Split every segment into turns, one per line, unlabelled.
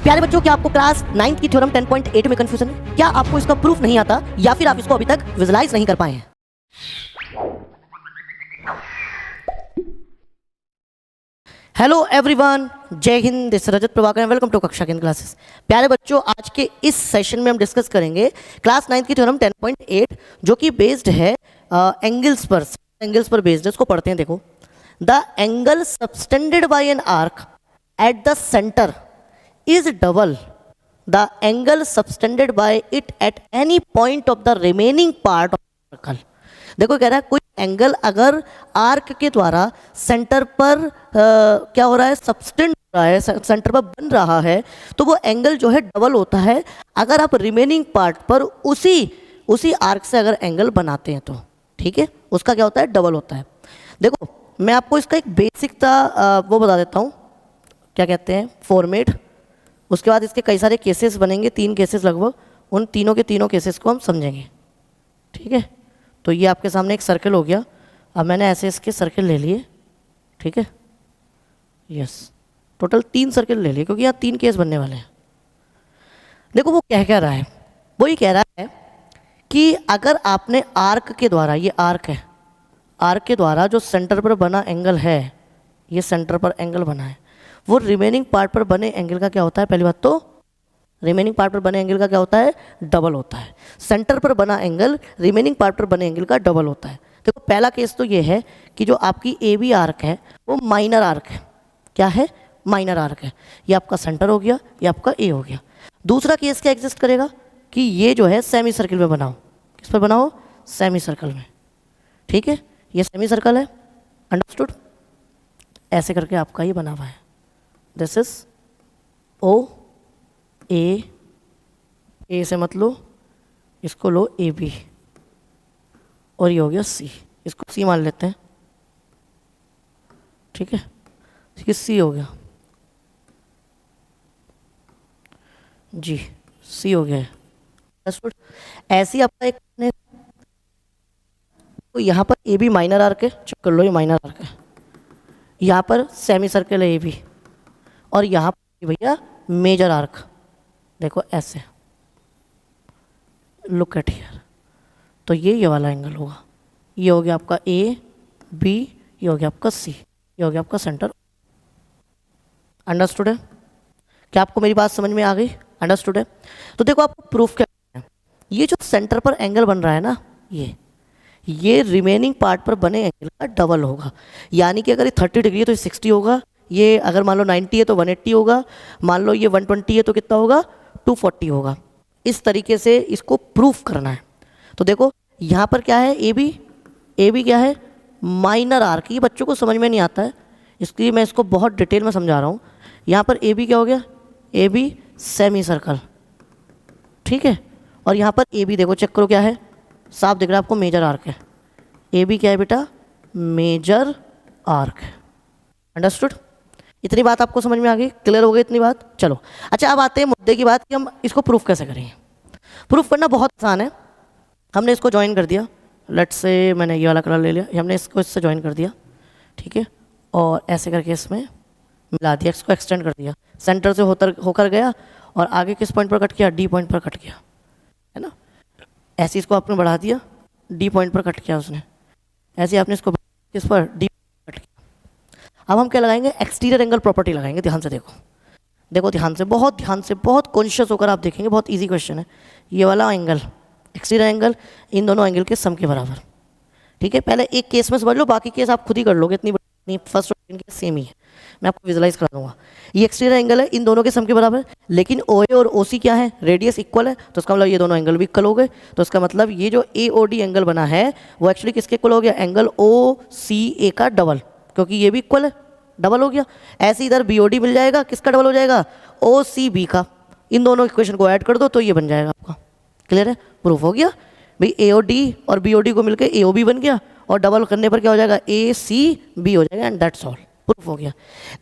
प्यारे बच्चों, क्या आपको क्लास 9th की थ्योरम 10.8 में कंफ्यूजन है? क्या आपको इसका प्रूफ नहीं आता या फिर आप इसको अभी तक विजुलाइज नहीं कर पाए हैं? Hello everyone, Jai Hind, this is Rajat Prabhakar, welcome to Kaksha Kendra classes. प्यारे बच्चों, आज के इस सेशन में हम डिस्कस करेंगे क्लास 9th की थ्योरम 10.8 जो कि बेस्ड है एंगल्स पर बेस्ड है। इसको पढ़ते हैं। देखो, the angle subtended bye an arc at the centre is double the angle subtended by it at any point of the remaining part of the circle। देखो, कह रहा है कोई एंगल अगर आर्क के द्वारा सेंटर पर क्या हो रहा है, सबटेंड हो रहा है, सेंटर पर बन रहा है, तो वो एंगल जो है डबल होता है अगर आप रिमेनिंग पार्ट पर उसी आर्क से अगर एंगल बनाते हैं तो। ठीक है, उसका क्या होता है, डबल होता है। देखो, मैं आपको इसका एक बेसिक वो बता देता हूँ, क्या कहते हैं, फॉर्मेट। उसके बाद इसके कई सारे केसेस बनेंगे, 3 केसेस लगभग, उन तीनों केसेस को हम समझेंगे। ठीक है, तो ये आपके सामने एक सर्कल हो गया। अब मैंने ऐसे इसके सर्कल ले लिए। ठीक है, यस, टोटल 3 सर्कल ले लिए क्योंकि यहाँ 3 केस बनने वाले हैं। देखो, वो क्या रहा है, वो ये कह रहा है कि अगर आपने आर्क के द्वारा, ये आर्क है, आर्क के द्वारा जो सेंटर पर बना एंगल है, ये सेंटर पर एंगल बना है, वो रिमेनिंग पार्ट पर बने एंगल का क्या होता है, पहली बात तो रिमेनिंग पार्ट पर बने एंगल का क्या होता है, डबल होता है। सेंटर पर बना एंगल रिमेनिंग पार्ट पर बने एंगल का डबल होता है। देखो, पहला केस तो ये है कि जो आपकी ए बी आर्क है वो माइनर आर्क है। क्या है, माइनर आर्क है। ये आपका सेंटर हो गया, ये आपका ए हो गया। दूसरा केस क्या एग्जिस्ट करेगा कि ये जो है सेमी सर्कल में बनाओ। किस पर बनाओ, सेमी सर्कल में। ठीक है, ये सेमी सर्कल है, अंडरस्टूड। ऐसे करके आपका ये बना हुआ है। दिस इज ओ, ए से मत लो, इसको लो ए बी, और ये हो गया सी, इसको सी मान लेते हैं। ठीक है, ये सी हो गया जी, सी हो गया है। ऐसे ही आपका एक, तो यहाँ पर ए बी माइनर आर्क है, चेक कर लो, ये माइनर आर्क है। यहाँ पर सेमी सर्कल है ए बी, और यहाँ पर भैया मेजर आर्क। देखो ऐसे, लुक एट हियर। तो ये वाला एंगल होगा। ये हो गया आपका ए बी, ये हो गया आपका सी, ये हो गया आपका सेंटर। अंडरस्टूड है? क्या आपको मेरी बात समझ में आ गई? अंडरस्टूड है? तो देखो, आपको प्रूफ क्या है, ये जो सेंटर पर एंगल बन रहा है ना, ये रिमेनिंग पार्ट पर बने एंगल का डबल होगा। यानी कि अगर ये 30 डिग्री है तो ये 60 होगा, ये अगर मान लो 90 है तो 180 होगा, मान लो ये 120 है तो कितना होगा, 240 होगा। इस तरीके से इसको प्रूफ करना है। तो देखो, यहाँ पर क्या है, ए बी क्या है, माइनर आर्क। ये बच्चों को समझ में नहीं आता है, इसलिए मैं इसको बहुत डिटेल में समझा रहा हूँ। यहाँ पर ए बी क्या हो गया, ए बी सेमी सर्कल। ठीक है, और यहाँ पर ए बी देखो, चेक करो क्या है, साफ दिख रहा है आपको, मेजर आर्क है। ए बी क्या है बेटा, मेजर आर्क है। अंडरस्टूड? इतनी बात आपको समझ में आ गई, क्लियर हो गई इतनी बात? चलो, अच्छा, अब आते हैं मुद्दे की बात कि हम इसको प्रूफ कैसे करेंगे। प्रूफ करना बहुत आसान है। हमने इसको ज्वाइन कर दिया, लेट्स से मैंने ये वाला कलर ले लिया, हमने इसको इससे ज्वाइन कर दिया। ठीक है, और ऐसे करके इसमें मिला दिया, इसको एक्सटेंड कर दिया, सेंटर से होकर गया, और आगे किस पॉइंट पर कट किया, डी पॉइंट पर कट किया, है ना। ऐसे इसको आपने बढ़ा दिया, डी पॉइंट पर कट किया उसने, ऐसे आपने इसको किस पर, डी कट किया। अब हम क्या लगाएंगे, एक्सटीरियर एंगल प्रॉपर्टी लगाएंगे। ध्यान से देखो, देखो ध्यान से, बहुत कॉन्शियस होकर आप देखेंगे, बहुत इजी क्वेश्चन है। ये वाला एंगल, एक्सटीरियर एंगल, इन दोनों एंगल के सम के बराबर। ठीक है, पहले एक केस में समझ लो, बाकी केस आप खुद ही कर लोगे, इतनी बड़ी फर्स्ट और सेकंड केस सेम ही है, मैं आपको विजुलाइज करा दूंगा। ये एक्सटीरियर एंगल है, इन दोनों के सम के बराबर, लेकिन ओ ए और ओ सी क्या है, रेडियस इक्वल है, तो इसका मतलब ये दोनों एंगल भी इक्वल हो गए। तो इसका मतलब ये जो ए ओ डी एंगल बना है वो एक्चुअली किसके इक्वल हो गया, एंगल ओ सी ए का डबल, क्योंकि ये भी इक्वल है, डबल हो गया। ऐसे इधर बी ओ डी मिल जाएगा, किसका डबल हो जाएगा, ओ सी बी का। इन दोनों इक्वेशन को ऐड कर दो तो ये बन जाएगा आपका। क्लियर है? प्रूफ हो गया भाई, ए ओ डी और बी ओ डी को मिलकर ए ओ बी बन गया, और डबल करने पर क्या हो जाएगा, ए सी बी हो जाएगा, एंड दैट्स ऑल, प्रूफ हो गया।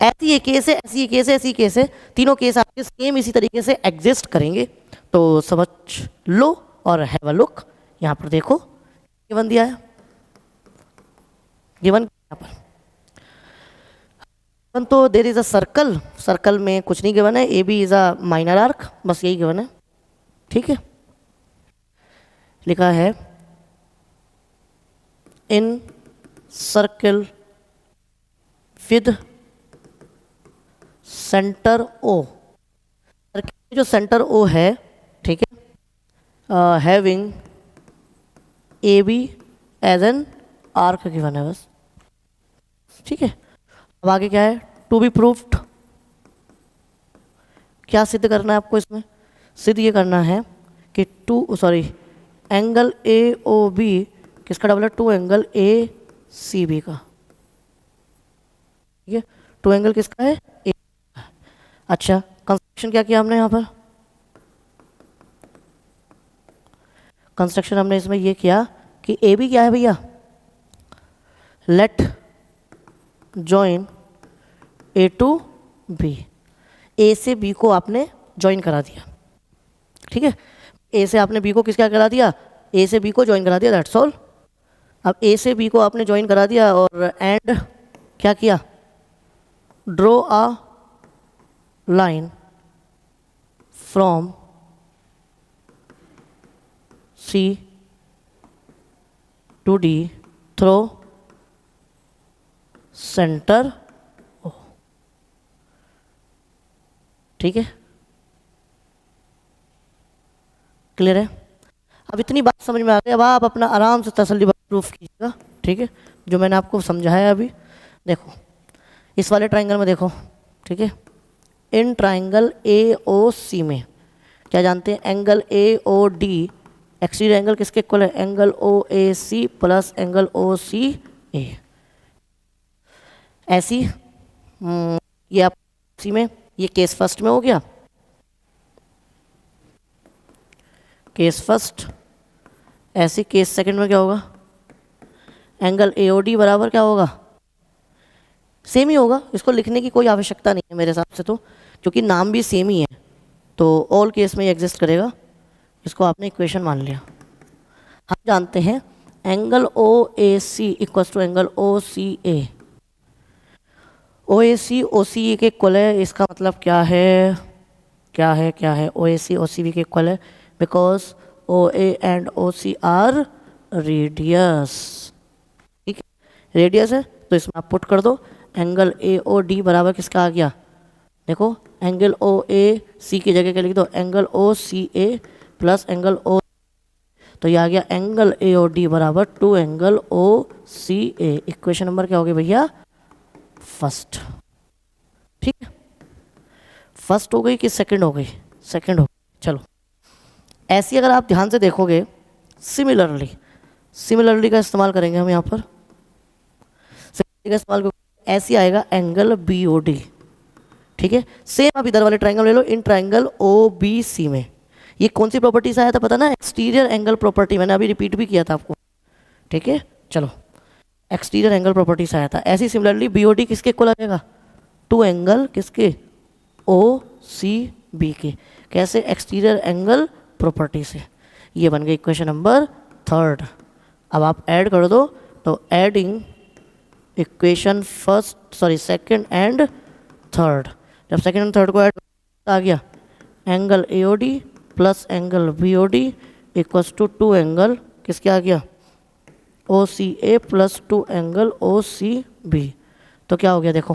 ऐसी ये केस है, ऐसी ये केस है, ऐसी केस है, तीनों केस आपके सेम इसी तरीके से एग्जिस्ट करेंगे। तो समझ लो और हैव अ लुक। यहाँ पर देखो, गिवन दिया है, गिवन यहाँ पर तो there is a circle, circle में कुछ नहीं गिवन है, A B is a minor arc, बस यही गिवन है। ठीक है, लिखा है in circle with centre O, circle जो सेंटर ओ है, ठीक है, having A B as an arc given है बस। ठीक है, अब आगे क्या है, टू बी प्रूफ्ड। क्या सिद्ध करना है आपको इसमें? सिद्ध ये करना है कि एंगल ए ओ बी किसका डबल है? Two angle A C B का। ठीक है, टू एंगल किसका है? ए। अच्छा, कंस्ट्रक्शन क्या किया हमने यहाँ पर? कंस्ट्रक्शन हमने इसमें ये किया कि ए बी क्या है भैया? Let join A to B, A से बी को आपने ज्वाइन करा दिया। ठीक है, ए से आपने बी को किसका करा दिया? ए से बी को ज्वाइन करा दिया, दैट्स ऑल। अब ए से बी को आपने ज्वाइन करा दिया और एंड क्या किया? Draw a line from C to D through centre O. ठीक है, क्लियर है? अब इतनी बात समझ में आ गई, अब आप अपना आराम से तसल्ली प्रूफ कीजिएगा। ठीक है, जो मैंने आपको समझाया अभी, देखो इस वाले ट्राइंगल में देखो। ठीक है, इन ट्राइंगल ए ओ सी में क्या जानते हैं? Angle A O D exterior angle किसके इक्वल है? Angle O A C plus angle O C A. ऐसी ये आप सी में, ये केस फर्स्ट में हो गया, केस फर्स्ट। ऐसी केस सेकंड में क्या होगा? एंगल ए ओ डी बराबर क्या होगा? सेम ही होगा, इसको लिखने की कोई आवश्यकता नहीं है मेरे हिसाब से, तो क्योंकि नाम भी सेम ही है तो ऑल केस में ये एग्जिस्ट करेगा। इसको आपने इक्वेशन मान लिया। हम जानते हैं angle O A C equal to angle O C A. O A C O C A के इक्वल है, इसका मतलब क्या है? क्या है? क्या है? O A C O C B के इक्वल है, because O A and O C are radius. ठीक है, रेडियस है तो इसमें आप पुट कर दो, एंगल ए ओ डी बराबर किसका आ गया? देखो एंगल ओ ए सी की जगह क्या लिख दो? Angle O C A plus angle O, तो ये आ गया एंगल ए ओ डी बराबर two angle O C A. Equation number क्या हो गई भैया? फर्स्ट। ठीक है, फर्स्ट हो गई कि सेकंड हो गई? सेकंड हो गई। चलो, ऐसी अगर आप ध्यान से देखोगे, सिमिलरली, सिमिलरली का इस्तेमाल करेंगे हम यहाँ पर। सिमिलरली का इस्तेमाल ऐसी आएगा एंगल बी ओ डी। ठीक है, सेम आप इधर वाले ट्राइंगल ले लो, in triangle O B C में ये कौन सी प्रॉपर्टी से आया था पता ना? एक्सटीरियर एंगल प्रॉपर्टी, मैंने अभी रिपीट भी किया था आपको। ठीक है, चलो, एक्सटीरियर एंगल प्रॉपर्टी से आया था। ऐसी सिमिलरली बीओडी किसके इक्वल आ जाएगा? टू एंगल किसके? ओ सी बी के। कैसे? एक्सटीरियर एंगल प्रॉपर्टी से। ये बन गई इक्वेशन नंबर थर्ड। अब आप ऐड कर दो, तो adding equation second and third, जब सेकंड एंड थर्ड को ऐड आ गया, angle A O D plus angle B O D equals to two angle किसके आ गया? O C A plus two angle O C B. तो क्या हो गया? देखो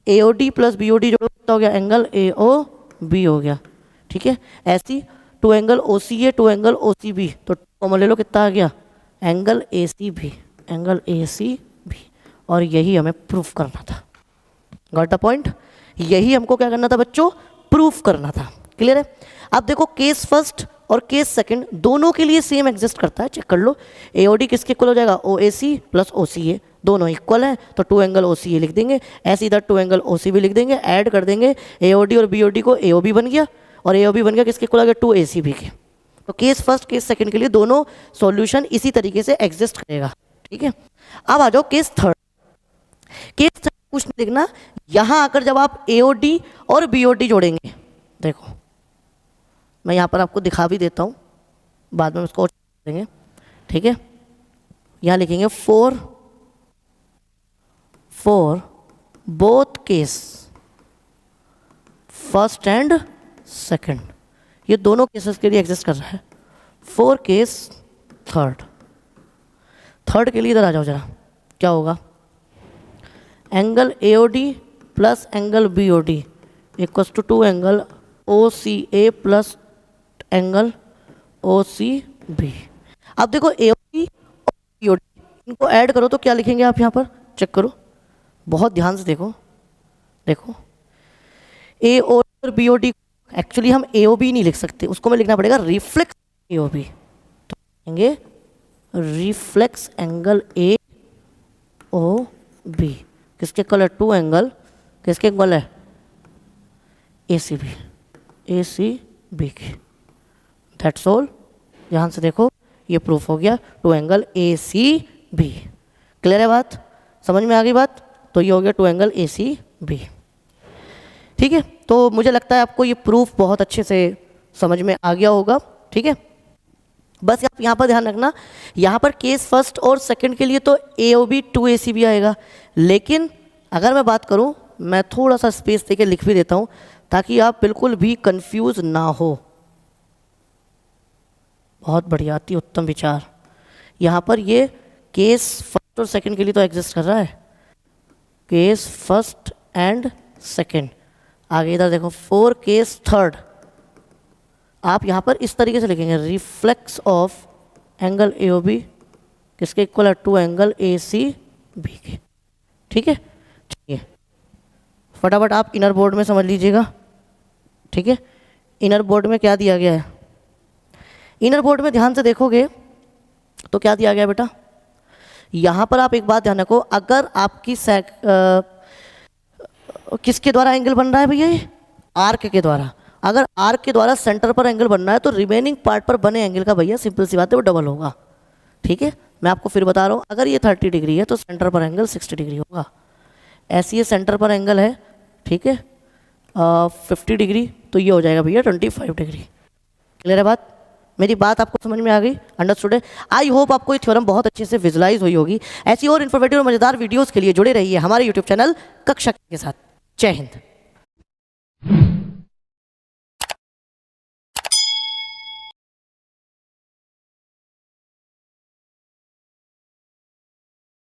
A O D plus B O D जो हो गया एंगल ए ओ बी हो गया। ठीक है, ऐसी two angle O C A two angle O C B, तो कॉमन ले लो, कितना आ गया? Angle A C B, angle A C B. और यही हमें प्रूफ करना था। Got the point? यही हमको क्या करना था बच्चों? प्रूफ करना था। क्लियर है? अब देखो केस फर्स्ट और केस सेकंड दोनों के लिए सेम एग्जिस्ट करता है, चेक कर लो। एओडी किसके इक्वल हो जाएगा? ओ A C plus O C ए, दोनों इक्वल है तो टू एंगल ओ सी ए लिख देंगे। ऐसे इधर two angle O C B लिख देंगे, ऐड कर देंगे एओडी और बीओडी को, एओ बी बन गया और एओ बी बन गया किसके इक्वल आ गया? टू ए सी बी के। तो केस फर्स्ट केस सेकंड के लिए दोनों सॉल्यूशन इसी तरीके से एग्जिस्ट करेगा। ठीक है, अब आ जाओ केस थर्ड। केस थर्ड कुछ नहीं देखना, यहां आकर जब आप एओडी और बीओडी जोड़ेंगे, देखो मैं यहाँ पर आपको दिखा भी देता हूँ, बाद में उसको देंगे। ठीक है, यहाँ लिखेंगे 4 4 both case first and second, ये दोनों केसेस के लिए एग्जिस्ट कर रहा है। फॉर केस थर्ड के लिए इधर आ जाओ जरा, क्या होगा, angle AOD plus angle BOD equals to 2 angle OCA plus angle OCB। अब देखो AOD और BOD इनको ऐड करो तो क्या लिखेंगे आप यहाँ पर, चेक करो, बहुत ध्यान से देखो। देखो AOD और BOD एक्चुअली हम AOB नहीं लिख सकते, उसको मैं लिखना पड़ेगा रिफ्लेक्स AOB। तो लिखेंगे रिफ्लेक्स एंगल AOB किसके इक्वल है, 2 एंगल किसके इक्वल है, ACB की। That's all. ध्यान से देखो, ये प्रूफ हो गया 2 एंगल ACB। क्लियर है बात, समझ में आ गई बात, तो ये हो गया 2 एंगल ACB। ठीक है, तो मुझे लगता है आपको ये प्रूफ बहुत अच्छे से समझ में आ गया होगा। ठीक है, बस आप यहाँ पर ध्यान रखना, यहाँ पर केस फर्स्ट और सेकंड के लिए तो AOB 2 ACB आएगा, लेकिन अगर मैं बात करूँ, मैं थोड़ा सा स्पेस देके लिख भी देता हूँ ताकि आप बिल्कुल भी कंफ्यूज ना हो। बहुत बढ़िया, अति उत्तम विचार। यहाँ पर ये केस फर्स्ट और सेकंड के लिए तो एग्जिस्ट कर रहा है, केस फर्स्ट एंड सेकंड। आगे इधर देखो, 4 केस थर्ड, आप यहाँ पर इस तरीके से लिखेंगे, रिफ्लेक्स ऑफ एंगल AOB किसके इक्वल है, 2 एंगल ACB के। ठीक है, चलिए फटाफट आप इनर बोर्ड में समझ लीजिएगा। ठीक है, इनर बोर्ड में क्या दिया गया है, इनर बोर्ड में ध्यान से देखोगे तो क्या दिया गया है बेटा, यहाँ पर आप एक बात ध्यान रखो, अगर आपकी किसके द्वारा एंगल बन रहा है भैया, ये आर्क के द्वारा, अगर आर्क के द्वारा सेंटर पर एंगल बनना है तो रिमेनिंग पार्ट पर बने एंगल का भैया सिंपल सी बात है वो डबल होगा। ठीक है, मैं आपको फिर बता रहा हूँ, अगर ये 30 डिग्री है तो सेंटर पर एंगल 60 डिग्री होगा। ऐसे ये सेंटर पर एंगल है, ठीक है, 50 डिग्री, तो ये हो जाएगा भैया 25 डिग्री। क्लियर है बात, मेरी बात आपको समझ में आ गई, अंडरस्टूड है। आई होप आपको ये थ्योरम बहुत अच्छे से विजुलाइज हुई होगी। ऐसी और इन्फॉर्मेटिव और मजेदार वीडियोस के लिए जुड़े रहिए हमारे यूट्यूब चैनल कक्षा के साथ। जय हिंद।